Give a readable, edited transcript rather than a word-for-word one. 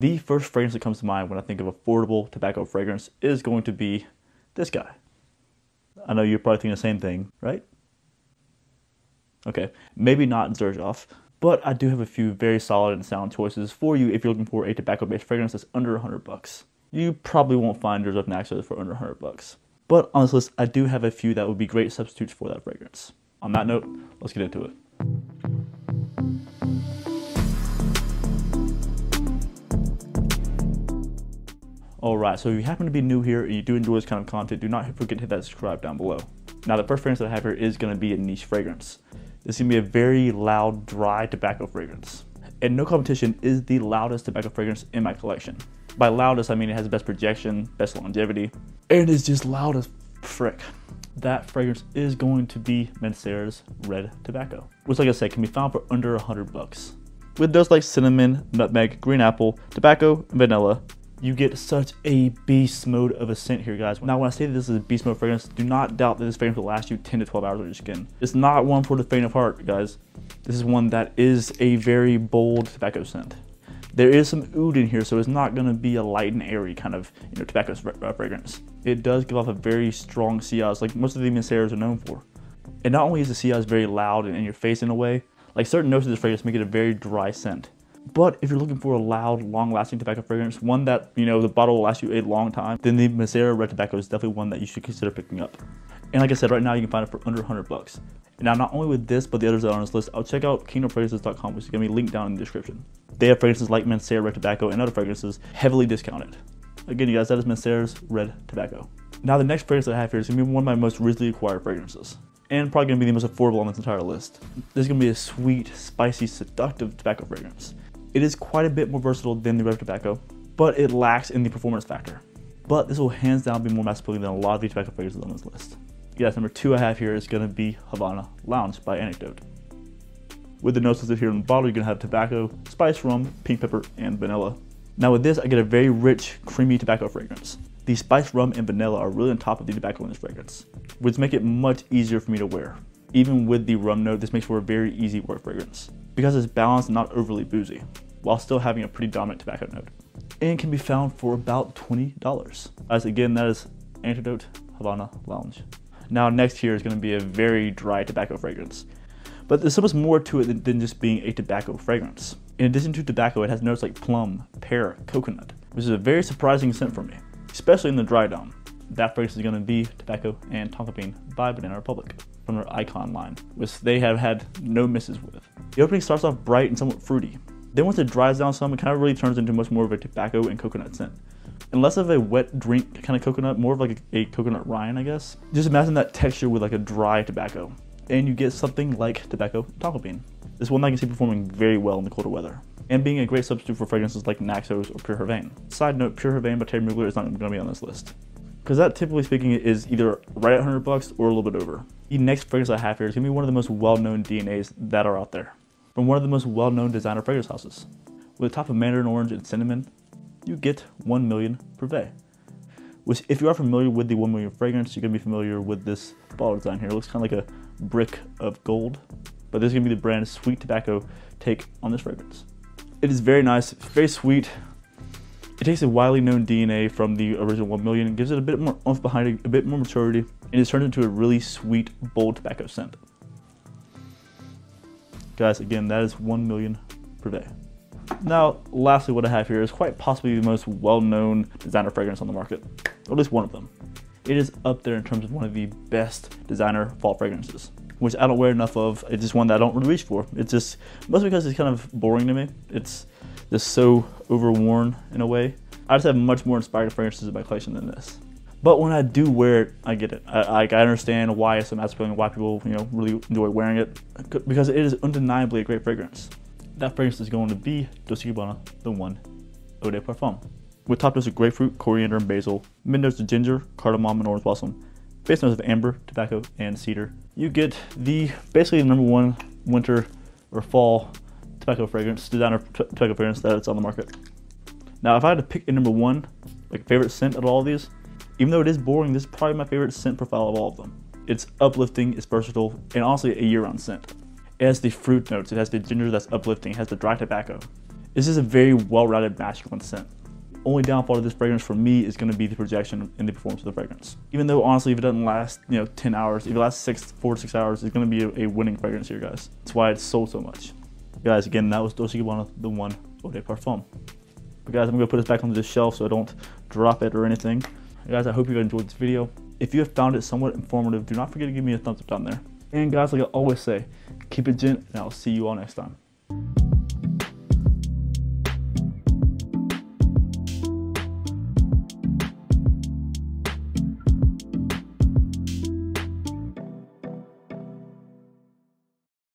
The first fragrance that comes to mind when I think of affordable tobacco fragrance is going to be this guy. I know you're probably thinking the same thing, right? Okay, maybe not Xerjoff, but I do have a few very solid and sound choices for you if you're looking for a tobacco-based fragrance that's under 100 bucks. You probably won't find Xerjoff Naxos for under 100 bucks. But on this list, I do have a few that would be great substitutes for that fragrance. On that note, let's get into it. Alright, so if you happen to be new here and you do enjoy this kind of content, do not forget to hit that subscribe down below. Now the first fragrance that I have here is going to be a niche fragrance. This is going to be a very loud, dry tobacco fragrance. And no competition is the loudest tobacco fragrance in my collection. By loudest, I mean it has the best projection, best longevity, and it's just loud as frick. That fragrance is going to be Masera's Red Tobacco, which like I said, can be found for under 100 bucks. With those like cinnamon, nutmeg, green apple, tobacco, and vanilla, you get such a beast mode of a scent here, guys. Now, when I say that this is a beast mode fragrance, do not doubt that this fragrance will last you 10 to 12 hours on your skin. It's not one for the faint of heart, guys. This is one that is a very bold tobacco scent. There is some oud in here, so it's not going to be a light and airy kind of tobacco fragrance. It does give off a very strong sillage, like most of the Maseras are known for. And not only is the sillage very loud and in your face in a way, like certain notes of this fragrance make it a very dry scent. But if you're looking for a loud, long-lasting tobacco fragrance, one that, the bottle will last you a long time, then the Masera Red Tobacco is definitely one that you should consider picking up. And like I said, right now you can find it for under 100 bucks. And now, not only with this, but the others that are on this list, I'll check out kingdomfragrances.com, which is going to be linked down in the description. They have fragrances like Masera Red Tobacco and other fragrances heavily discounted. Again, you guys, that is Masera's Red Tobacco. Now, the next fragrance that I have here is going to be one of my most recently acquired fragrances, and probably going to be the most affordable on this entire list. This is going to be a sweet, spicy, seductive tobacco fragrance. It is quite a bit more versatile than the Red Tobacco, but it lacks in the performance factor. But this will hands down be more mass appealing than a lot of the tobacco fragrances on this list. Yes, number 2 I have here is going to be Havana Lounge by Anecdote. With the notes listed here in the bottle, you're going to have tobacco, spice rum, pink pepper, and vanilla. Now with this, I get a very rich, creamy tobacco fragrance. The spice rum and vanilla are really on top of the tobacco in this fragrance, which make it much easier for me to wear. Even with the rum note, this makes for a very easy wear fragrance, because it's balanced and not overly boozy, while still having a pretty dominant tobacco note. And can be found for about $20. As again, that is Anecdote Havana Lounge. Now next here is going to be a very dry tobacco fragrance. But there's so much more to it than just being a tobacco fragrance. In addition to tobacco, it has notes like plum, pear, coconut, which is a very surprising scent for me, especially in the dry down. That fragrance is going to be Tobacco and Tonka Bean by Banana Republic from their Icon line, which they have had no misses with. The opening starts off bright and somewhat fruity. Then once it dries down some, it kind of really turns into much more of a tobacco and coconut scent. And less of a wet drink kind of coconut, more of like a coconut rind, I guess. Just imagine that texture with like a dry tobacco. And you get something like Tobacco Tonka Bean. This one I can see performing very well in the colder weather, and being a great substitute for fragrances like Naxos or Pure Havana. Side note, Pure Havana by Terry Mugler is not going to be on this list, because that, typically speaking, is either right at 100 bucks or a little bit over. The next fragrance I have here is going to be one of the most well-known DNAs that are out there, from one of the most well-known designer fragrance houses. With a top of mandarin orange and cinnamon, you get 1 million Privé. Which, if you are familiar with the 1 million fragrance, you're going to be familiar with this bottle design here. It looks kind of like a brick of gold, but this is going to be the brand Sweet Tobacco take on this fragrance. It is very nice, it's very sweet. It takes a widely known DNA from the original 1 million and gives it a bit more oomph behind it, a bit more maturity, and it's turned into a really sweet, bold tobacco scent. Guys, again, that is 1 million Privé. Now, lastly, what I have here is quite possibly the most well-known designer fragrance on the market, or at least one of them. It is up there in terms of one of the best designer fall fragrances, which I don't wear enough of. It's just one that I don't really reach for. It's just, mostly because it's kind of boring to me. It's just so overworn in a way. I just have much more inspired fragrances in my collection than this. But when I do wear it, I get it. I understand why it's so mass appealing, why people really enjoy wearing it, because it is undeniably a great fragrance. That fragrance is going to be Dolce & Gabbana, the one Eau de Parfum. With top notes of grapefruit, coriander, and basil, mid notes of ginger, cardamom, and orange blossom, base notes of amber, tobacco, and cedar. You get basically the #1 winter or fall tobacco fragrance, designer tobacco fragrance that's on the market. Now, if I had to pick a #1, like favorite scent of all of these, even though it is boring, this is probably my favorite scent profile of all of them. It's uplifting, it's versatile, and honestly a year-round scent. It has the fruit notes, it has the ginger that's uplifting, it has the dry tobacco. This is a very well-rounded masculine scent. Only downfall of this fragrance for me is going to be the projection in the performance of the fragrance. Even though honestly, if it doesn't last 10 hours, if it lasts 4 to 6 hours, it's going to be a winning fragrance here, guys. That's why it's sold so much. Guys, again, that was Dolce & Gabbana, the one Eau de Parfum. But guys, I'm going to put this back onto the shelf so I don't drop it or anything. Guys, I hope you guys enjoyed this video. If you have found it somewhat informative, do not forget to give me a thumbs up down there. And guys, like I always say, keep it gent, and I'll see you all next time.